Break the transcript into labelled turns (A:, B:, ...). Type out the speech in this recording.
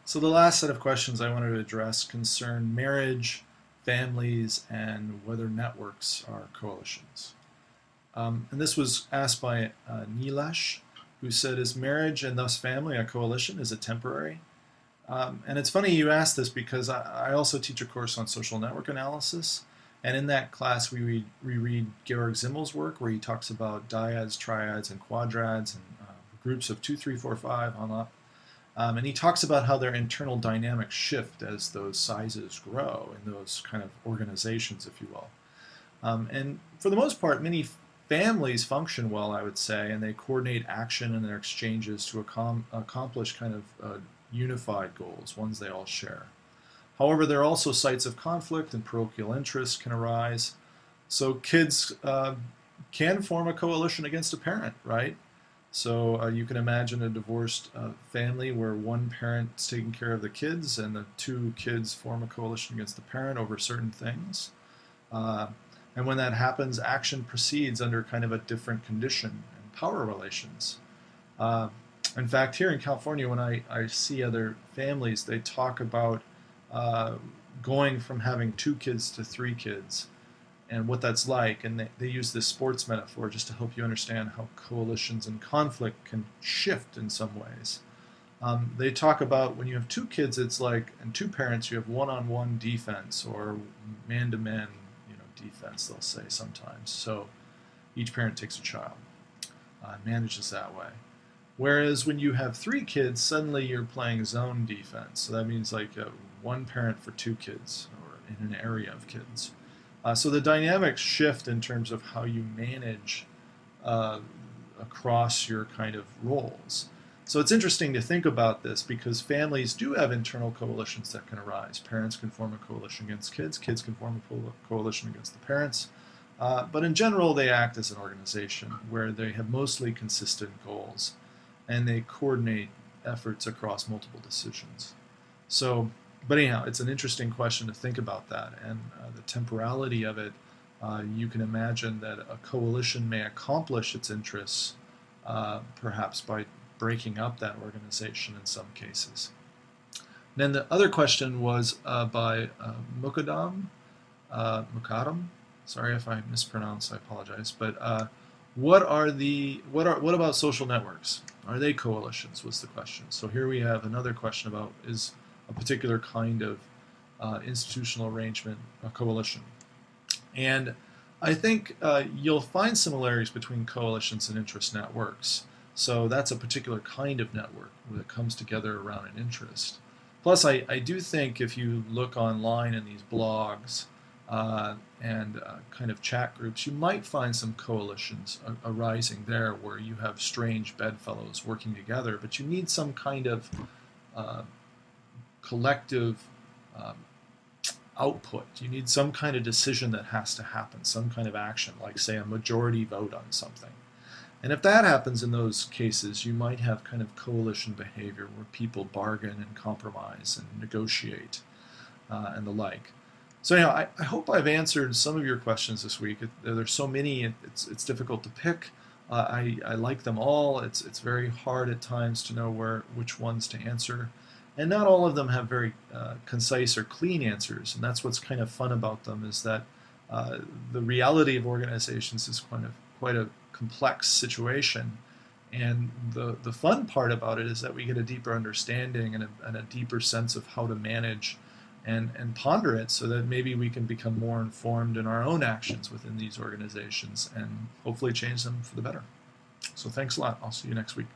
A: So the last set of questions I wanted to address concern marriage, families, and whether networks are coalitions. And this was asked by Nilesh, who said, is marriage and thus family a coalition? Is it temporary? And it's funny you asked this because I also teach a course on social network analysis. And in that class, we read Georg Zimmel's work where he talks about dyads, triads, and quadrads, and groups of 2, 3, 4, 5 on up. And he talks about how their internal dynamics shift as those sizes grow in those kind of organizations, if you will. And for the most part, many families function well, I would say, and they coordinate action in their exchanges to accomplish kind of unified goals, ones they all share. However, there are also sites of conflict and parochial interests can arise. So kids can form a coalition against a parent, right? So you can imagine a divorced family where one parent is taking care of the kids and the two kids form a coalition against the parent over certain things. And when that happens, action proceeds under kind of a different condition and power relations. In fact, here in California, when I see other families, they talk about going from having 2 kids to 3 kids and what that's like. And they use this sports metaphor just to help you understand how coalitions and conflict can shift in some ways. They talk about when you have 2 kids, it's like, and 2 parents, you have one-on-one defense or man-to-man, defense, they'll say sometimes. So each parent takes a child and manages that way. Whereas when you have 3 kids, suddenly you're playing zone defense. So that means like one parent for 2 kids or in an area of kids. So the dynamics shift in terms of how you manage across your kind of roles. So it's interesting to think about this because families do have internal coalitions that can arise. Parents can form a coalition against kids. Kids can form a coalition against the parents. But in general, they act as an organization where they have mostly consistent goals and they coordinate efforts across multiple decisions. So, but anyhow, it's an interesting question to think about that and the temporality of it. You can imagine that a coalition may accomplish its interests perhaps by breaking up that organization in some cases. And then the other question was by Mukadam, sorry if I mispronounce, I apologize. But what about social networks? Are they coalitions? Was the question. So here we have another question about is a particular kind of institutional arrangement a coalition? And I think you'll find similarities between coalitions and interest networks. So that's a particular kind of network that comes together around an interest. Plus, I do think if you look online in these blogs and kind of chat groups, you might find some coalitions arising there where you have strange bedfellows working together, but you need some kind of collective output. You need some kind of decision that has to happen, some kind of action, like say a majority vote on something. And if that happens in those cases, you might have kind of coalition behavior where people bargain and compromise and negotiate and the like. So anyhow, I hope I've answered some of your questions this week. There's so many, it's difficult to pick. I like them all. It's very hard at times to know which ones to answer. And not all of them have very concise or clean answers. And that's what's kind of fun about them is that the reality of organizations is quite a complex situation, and the fun part about it is that we get a deeper understanding and a deeper sense of how to manage and ponder it so that maybe we can become more informed in our own actions within these organizations and hopefully change them for the better. So thanks a lot. I'll see you next week.